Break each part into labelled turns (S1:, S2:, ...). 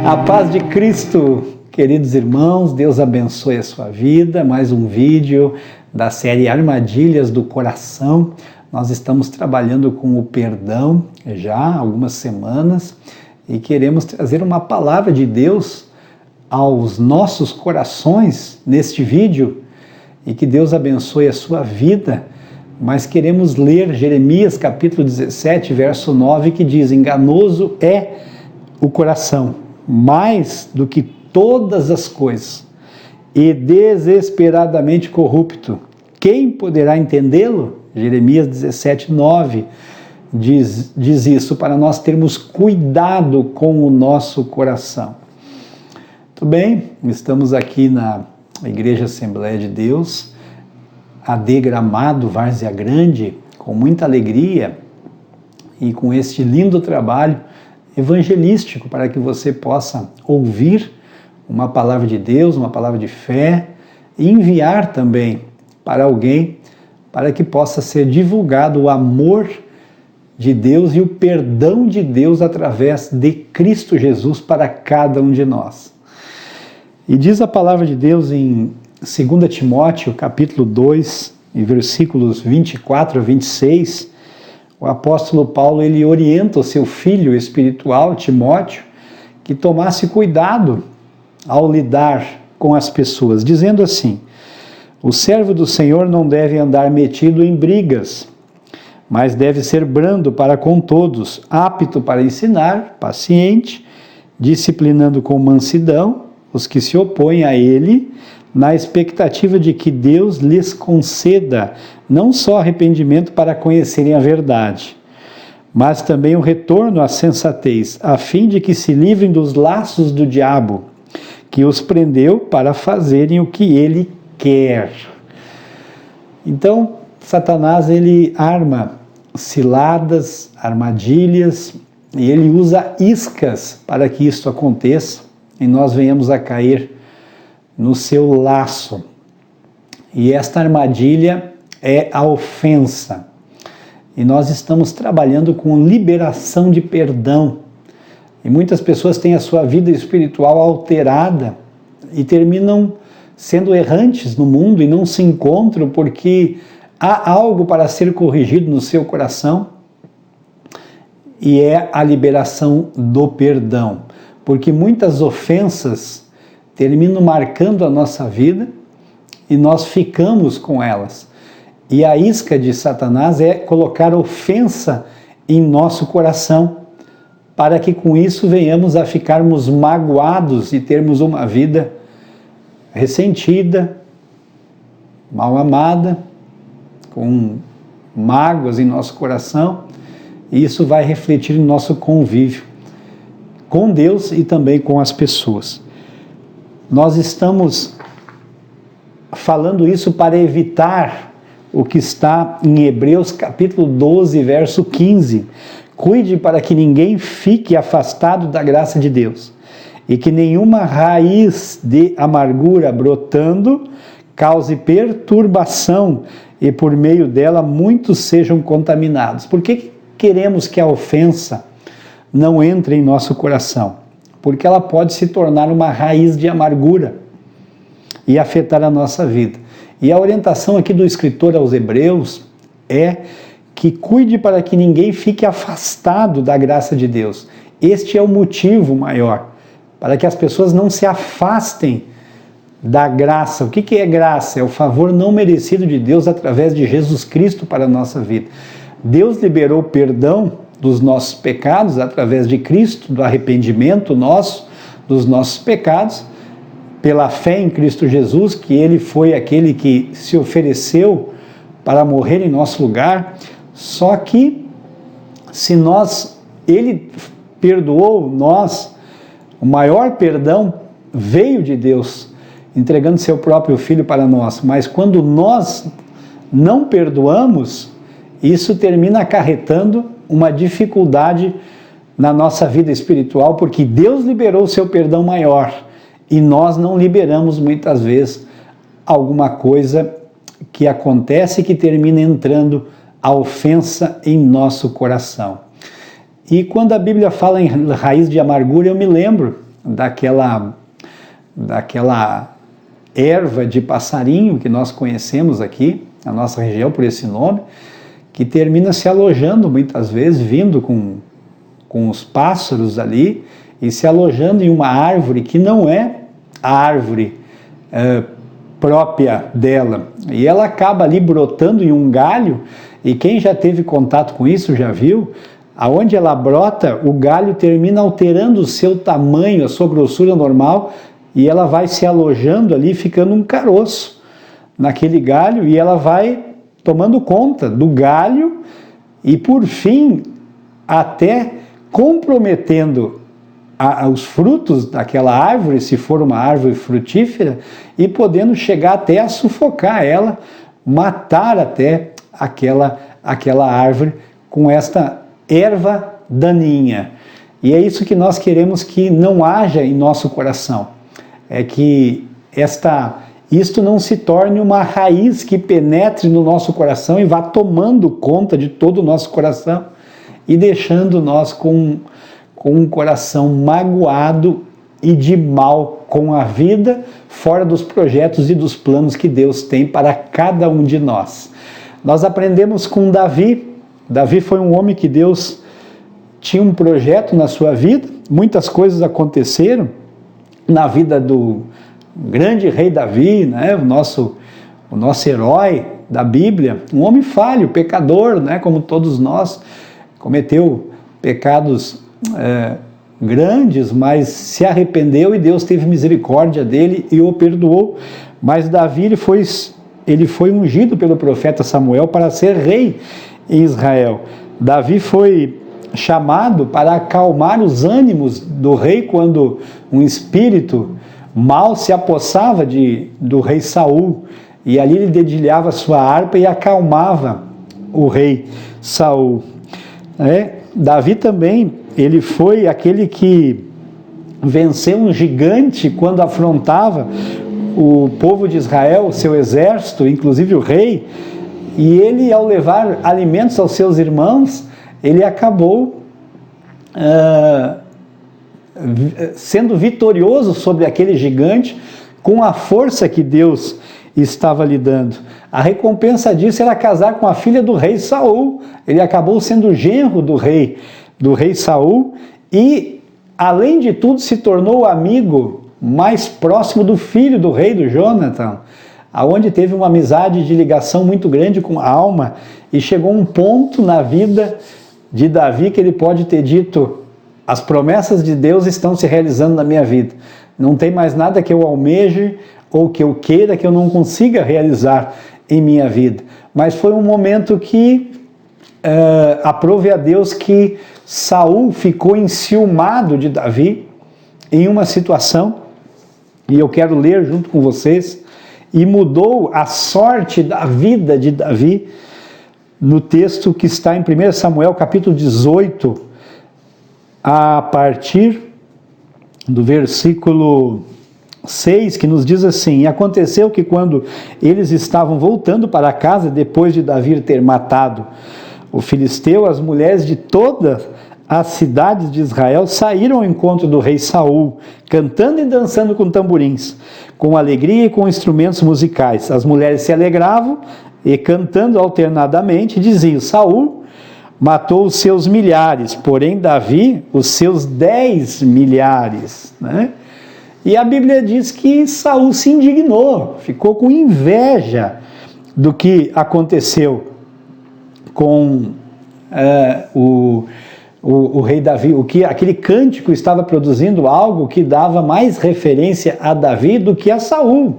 S1: A paz de Cristo, queridos irmãos, Deus abençoe a sua vida. Mais um vídeo da série Armadilhas do Coração. Nós estamos trabalhando com o perdão já há algumas semanas e queremos trazer uma palavra de Deus aos nossos corações neste vídeo e que Deus abençoe a sua vida. Mas queremos ler Jeremias capítulo 17, verso 9, que diz: enganoso é o coração, mais do que todas as coisas, e desesperadamente corrupto. Quem poderá entendê-lo? Jeremias 17, 9 diz isso, para nós termos cuidado com o nosso coração. Muito bem, estamos aqui na Igreja Assembleia de Deus, AD Gramado, Várzea Grande, com muita alegria e com este lindo trabalho evangelístico para que você possa ouvir uma palavra de Deus, uma palavra de fé e enviar também para alguém para que possa ser divulgado o amor de Deus e o perdão de Deus através de Cristo Jesus para cada um de nós. E diz a palavra de Deus em 2 Timóteo, capítulo 2, e versículos 24 a 26, o apóstolo Paulo ele orienta o seu filho espiritual, Timóteo, que tomasse cuidado ao lidar com as pessoas, dizendo assim: o servo do Senhor não deve andar metido em brigas, mas deve ser brando para com todos, apto para ensinar, paciente, disciplinando com mansidão os que se opõem a ele, na expectativa de que Deus lhes conceda não só arrependimento para conhecerem a verdade, mas também o retorno à sensatez, a fim de que se livrem dos laços do diabo, que os prendeu para fazerem o que ele quer. Então, Satanás ele arma ciladas, armadilhas, e ele usa iscas para que isso aconteça e nós venhamos a cair no seu laço. E esta armadilha é a ofensa. E nós estamos trabalhando com liberação de perdão. E muitas pessoas têm a sua vida espiritual alterada e terminam sendo errantes no mundo e não se encontram porque há algo para ser corrigido no seu coração, e é a liberação do perdão. Porque muitas ofensas terminam marcando a nossa vida e nós ficamos com elas. E a isca de Satanás é colocar ofensa em nosso coração, para que com isso venhamos a ficarmos magoados e termos uma vida ressentida, mal amada, com mágoas em nosso coração, e isso vai refletir no nosso convívio com Deus e também com as pessoas. Nós estamos falando isso para evitar o que está em Hebreus capítulo 12, verso 15. Cuide para que ninguém fique afastado da graça de Deus, e que nenhuma raiz de amargura brotando cause perturbação, e por meio dela muitos sejam contaminados. Por que queremos que a ofensa não entre em nosso coração? Porque ela pode se tornar uma raiz de amargura e afetar a nossa vida. E a orientação aqui do escritor aos Hebreus é que cuide para que ninguém fique afastado da graça de Deus. Este é o motivo maior, para que as pessoas não se afastem da graça. O que é graça? É o favor não merecido de Deus através de Jesus Cristo para a nossa vida. Deus liberou perdão dos nossos pecados através de Cristo, do arrependimento nosso, dos nossos pecados, pela fé em Cristo Jesus, que Ele foi aquele que se ofereceu para morrer em nosso lugar. Só que, Ele perdoou nós, o maior perdão veio de Deus, entregando seu próprio Filho para nós. Mas quando nós não perdoamos, isso termina acarretando uma dificuldade na nossa vida espiritual, porque Deus liberou o seu perdão maior e nós não liberamos muitas vezes alguma coisa que acontece que termina entrando a ofensa em nosso coração. E quando a Bíblia fala em raiz de amargura, eu me lembro daquela erva de passarinho que nós conhecemos aqui, na nossa região por esse nome, que termina se alojando muitas vezes, vindo com os pássaros ali, e se alojando em uma árvore que não é a árvore própria dela. E ela acaba ali brotando em um galho, e quem já teve contato com isso já viu, aonde ela brota, o galho termina alterando o seu tamanho, a sua grossura normal, e ela vai se alojando ali, ficando um caroço naquele galho, e ela vai tomando conta do galho e, por fim, até comprometendo os frutos daquela árvore, se for uma árvore frutífera, e podendo chegar até a sufocar ela, matar até aquela árvore com esta erva daninha. E é isso que nós queremos que não haja em nosso coração, é que isto não se torne uma raiz que penetre no nosso coração e vá tomando conta de todo o nosso coração e deixando nós com um coração magoado e de mal com a vida, fora dos projetos e dos planos que Deus tem para cada um de nós. Nós aprendemos com Davi. Davi foi um homem que Deus tinha um projeto na sua vida, muitas coisas aconteceram na vida do grande rei Davi, né? o nosso herói da Bíblia, um homem falho, pecador, né? Como todos nós, cometeu pecados grandes, mas se arrependeu e Deus teve misericórdia dele e o perdoou. Mas Davi ele foi ungido pelo profeta Samuel para ser rei em Israel. Davi foi chamado para acalmar os ânimos do rei quando um espírito mal se apossava do rei Saul, e ali ele dedilhava sua harpa e acalmava o rei Saul. Davi também, ele foi aquele que venceu um gigante quando afrontava o povo de Israel, seu exército, inclusive o rei, e ele, ao levar alimentos aos seus irmãos, ele acabou sendo vitorioso sobre aquele gigante com a força que Deus estava lhe dando. A recompensa disso era casar com a filha do rei Saul. Ele acabou sendo genro do rei Saul e, além de tudo, se tornou amigo mais próximo do filho do rei, do Jonathan, aonde teve uma amizade de ligação muito grande com a alma, e chegou um ponto na vida de Davi que ele pode ter dito: as promessas de Deus estão se realizando na minha vida, não tem mais nada que eu almeje ou que eu queira que eu não consiga realizar em minha vida. Mas foi um momento que aprove a Deus que Saul ficou enciumado de Davi em uma situação, e eu quero ler junto com vocês, e mudou a sorte da vida de Davi no texto que está em 1 Samuel capítulo 18, a partir do versículo 6, que nos diz assim: e aconteceu que quando eles estavam voltando para casa, depois de Davi ter matado o filisteu, as mulheres de todas as cidades de Israel saíram ao encontro do rei Saul, cantando e dançando com tamborins, com alegria e com instrumentos musicais. As mulheres se alegravam e, cantando alternadamente, diziam: Saul matou os seus milhares, porém Davi os seus 10 milhares. Né? E a Bíblia diz que Saul se indignou, ficou com inveja do que aconteceu com o rei Davi, aquele cântico estava produzindo algo que dava mais referência a Davi do que a Saul,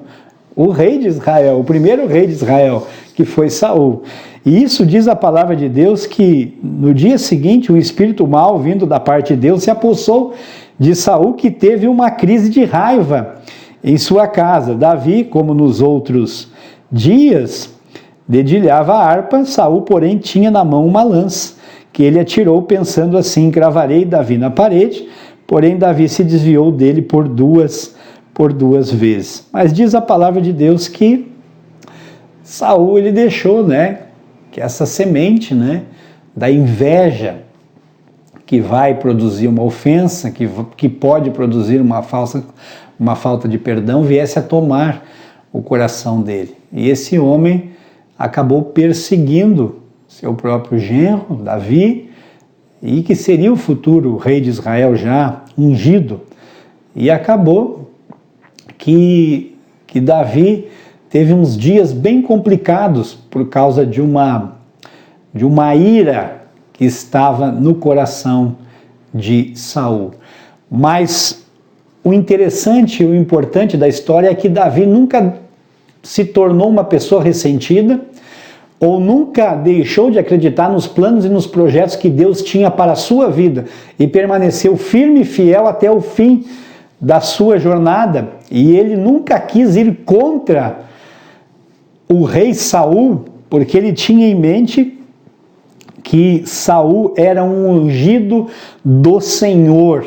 S1: o rei de Israel, o primeiro rei de Israel, que foi Saul. E isso diz a palavra de Deus que no dia seguinte um espírito mau vindo da parte de Deus se apossou de Saul, que teve uma crise de raiva em sua casa. Davi, como nos outros dias, dedilhava a harpa. Saul, porém, tinha na mão uma lança, que ele atirou pensando assim: cravarei Davi na parede. Porém Davi se desviou dele por duas vezes. Mas diz a palavra de Deus que Saul, ele deixou, que essa semente, da inveja que vai produzir uma ofensa, que pode produzir uma falta de perdão, viesse a tomar o coração dele. E esse homem acabou perseguindo seu próprio genro, Davi, e que seria o futuro rei de Israel já ungido. E acabou que Davi teve uns dias bem complicados por causa de uma ira que estava no coração de Saul. Mas o interessante e o importante da história é que Davi nunca se tornou uma pessoa ressentida ou nunca deixou de acreditar nos planos e nos projetos que Deus tinha para a sua vida e permaneceu firme e fiel até o fim da sua jornada. E ele nunca quis ir contra o rei Saul, porque ele tinha em mente que Saul era um ungido do Senhor,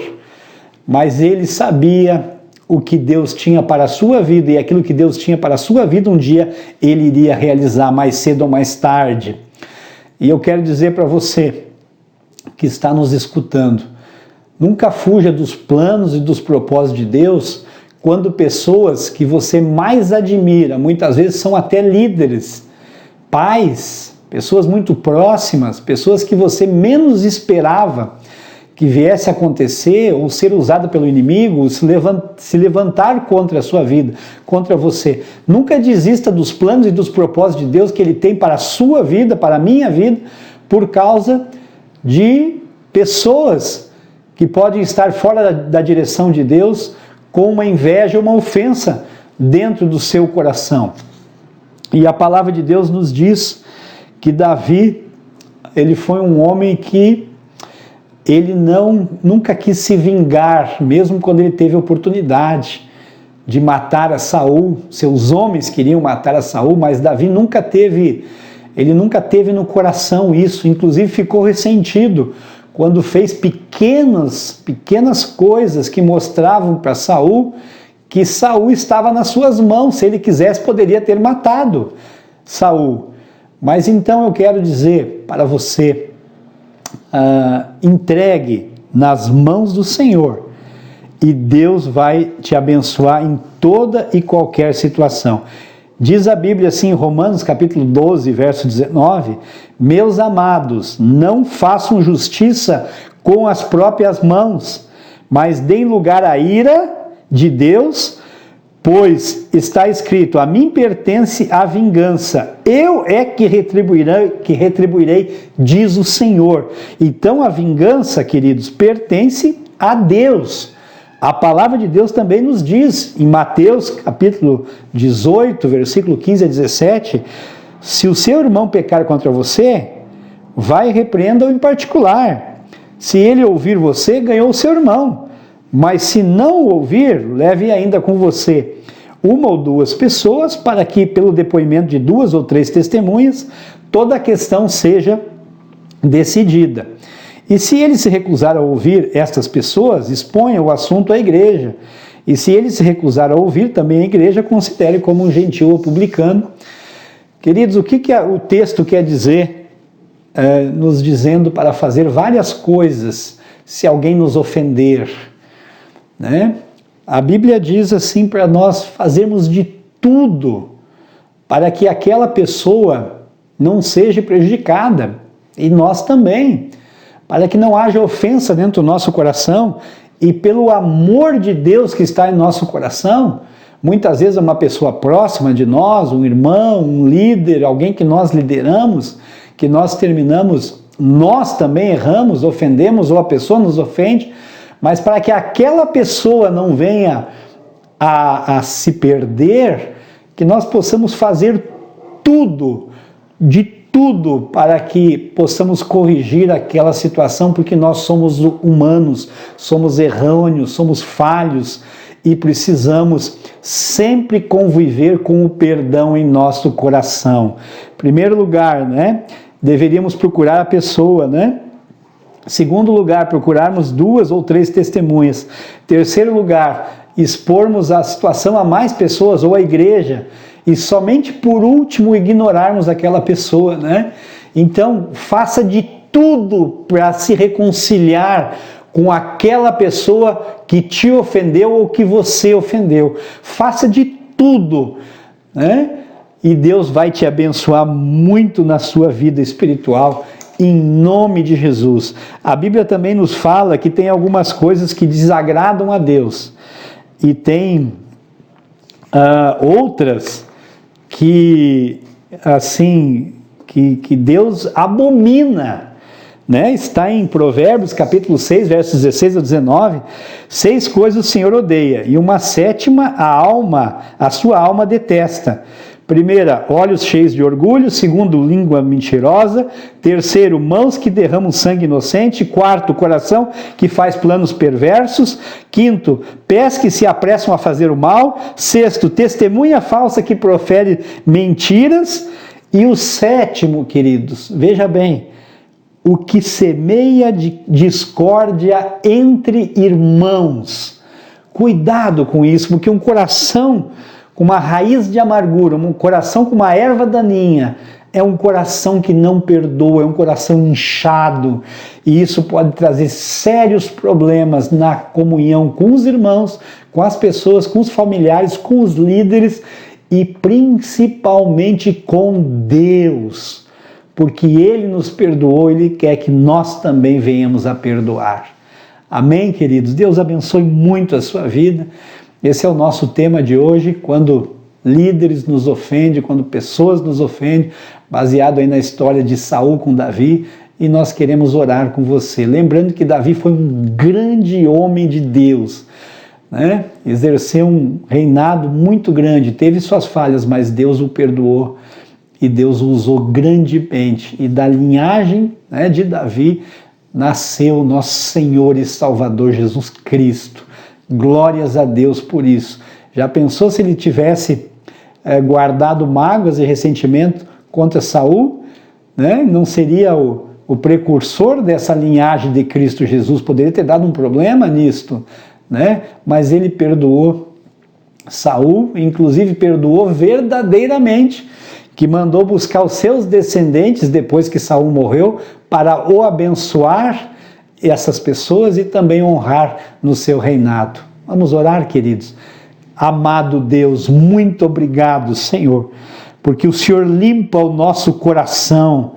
S1: mas ele sabia o que Deus tinha para a sua vida, e aquilo que Deus tinha para a sua vida um dia ele iria realizar mais cedo ou mais tarde. E eu quero dizer para você que está nos escutando, nunca fuja dos planos e dos propósitos de Deus quando pessoas que você mais admira, muitas vezes são até líderes, pais, pessoas muito próximas, pessoas que você menos esperava que viesse a acontecer ou ser usado pelo inimigo, se levantar contra a sua vida, contra você. Nunca desista dos planos e dos propósitos de Deus que Ele tem para a sua vida, para a minha vida, por causa de pessoas que podem estar fora da direção de Deus com uma inveja ou uma ofensa dentro do seu coração. E a palavra de Deus nos diz que Davi, ele foi um homem que ele nunca quis se vingar, mesmo quando ele teve a oportunidade de matar a Saul. Seus homens queriam matar a Saul, mas Davi nunca teve no coração isso. Inclusive ficou ressentido quando fez pequenas coisas que mostravam para Saul que Saul estava nas suas mãos. Se ele quisesse, poderia ter matado Saul. Mas então eu quero dizer para você, entregue nas mãos do Senhor e Deus vai te abençoar em toda e qualquer situação. Diz a Bíblia assim em Romanos capítulo 12, verso 19, meus amados, não façam justiça com as próprias mãos, mas deem lugar à ira de Deus, pois está escrito, a mim pertence a vingança, eu é que retribuirei, diz o Senhor. Então a vingança, queridos, pertence a Deus. A palavra de Deus também nos diz, em Mateus capítulo 18, versículo 15 a 17, se o seu irmão pecar contra você, vai e repreenda-o em particular. Se ele ouvir você, ganhou o seu irmão. Mas se não o ouvir, leve ainda com você uma ou duas pessoas, para que, pelo depoimento de 2 ou 3 testemunhas, toda a questão seja decidida. E se ele se recusar a ouvir estas pessoas, exponha o assunto à igreja. E se ele se recusar a ouvir, também a igreja considere como um gentil ou publicano. Queridos, o que o texto quer dizer? Nos dizendo para fazer várias coisas se alguém nos ofender, né? A Bíblia diz assim para nós fazermos de tudo para que aquela pessoa não seja prejudicada, e nós também, para que não haja ofensa dentro do nosso coração, e pelo amor de Deus que está em nosso coração, muitas vezes é uma pessoa próxima de nós, um irmão, um líder, alguém que nós lideramos, que nós terminamos, nós também erramos, ofendemos, ou a pessoa nos ofende, mas para que aquela pessoa não venha a se perder, que nós possamos fazer tudo, de tudo, para que possamos corrigir aquela situação, porque nós somos humanos, somos errôneos, somos falhos, e precisamos sempre conviver com o perdão em nosso coração. Em primeiro lugar, né, deveríamos procurar a pessoa, né? Segundo lugar, procurarmos 2 ou 3 testemunhas. Terceiro lugar, expormos a situação a mais pessoas ou a igreja. E somente por último ignorarmos aquela pessoa, né? Então, faça de tudo para se reconciliar com aquela pessoa que te ofendeu ou que você ofendeu. Faça de tudo, né? E Deus vai te abençoar muito na sua vida espiritual, em nome de Jesus. A Bíblia também nos fala que tem algumas coisas que desagradam a Deus, e tem outras que, assim, que Deus abomina, né? Está em Provérbios, capítulo 6, versos 16 a 19, 6 coisas o Senhor odeia, e uma sétima a sua alma detesta. Primeira, olhos cheios de orgulho. Segundo, língua mentirosa. Terceiro, mãos que derramam sangue inocente. Quarto, coração que faz planos perversos. Quinto, pés que se apressam a fazer o mal. Sexto, testemunha falsa que profere mentiras. E o sétimo, queridos, veja bem, o que semeia discórdia entre irmãos. Cuidado com isso, porque um coração com uma raiz de amargura, um coração com uma erva daninha, é um coração que não perdoa, é um coração inchado, e isso pode trazer sérios problemas na comunhão com os irmãos, com as pessoas, com os familiares, com os líderes e principalmente com Deus, porque Ele nos perdoou, Ele quer que nós também venhamos a perdoar. Amém, queridos? Deus abençoe muito a sua vida. Esse é o nosso tema de hoje, quando líderes nos ofendem, quando pessoas nos ofendem, baseado aí na história de Saul com Davi, e nós queremos orar com você. Lembrando que Davi foi um grande homem de Deus, né? Exerceu um reinado muito grande, teve suas falhas, mas Deus o perdoou e Deus o usou grandemente. E da linhagem, né, de Davi nasceu nosso Senhor e Salvador Jesus Cristo. Glórias a Deus por isso. Já pensou se ele tivesse guardado mágoas e ressentimento contra Saul? Né? Não seria o precursor dessa linhagem de Cristo Jesus? Poderia ter dado um problema nisto, né? Mas ele perdoou Saul, inclusive perdoou verdadeiramente, que mandou buscar os seus descendentes depois que Saul morreu, para o abençoar essas pessoas e também honrar no seu reinado. Vamos orar, queridos. Amado Deus, muito obrigado, Senhor, porque o Senhor limpa o nosso coração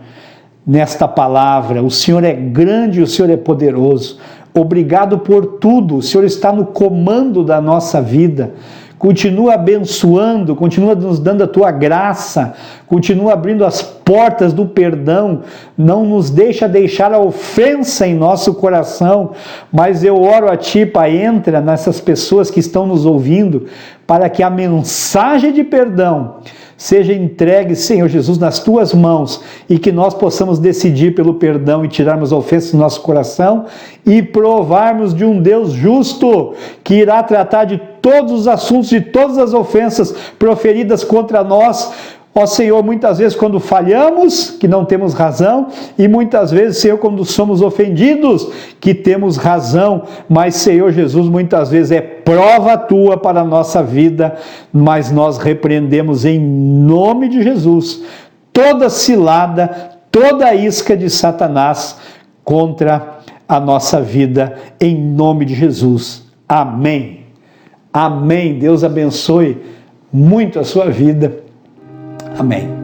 S1: nesta palavra. O Senhor é grande, o Senhor é poderoso. Obrigado por tudo. O Senhor está no comando da nossa vida. Continua abençoando, continua nos dando a Tua graça, continua abrindo as portas do perdão, não nos deixar a ofensa em nosso coração, mas eu oro a Ti, Pai, entra nessas pessoas que estão nos ouvindo, para que a mensagem de perdão seja entregue, Senhor Jesus, nas Tuas mãos, e que nós possamos decidir pelo perdão e tirarmos a ofensa do nosso coração e provarmos de um Deus justo, que irá tratar de todos os assuntos, de todas as ofensas proferidas contra nós. Ó Senhor, muitas vezes quando falhamos, que não temos razão, e muitas vezes, Senhor, quando somos ofendidos, que temos razão, mas, Senhor Jesus, muitas vezes é prova Tua para a nossa vida, mas nós repreendemos em nome de Jesus toda cilada, toda isca de Satanás contra a nossa vida, em nome de Jesus. Amém. Amém. Deus abençoe muito a sua vida. Amém.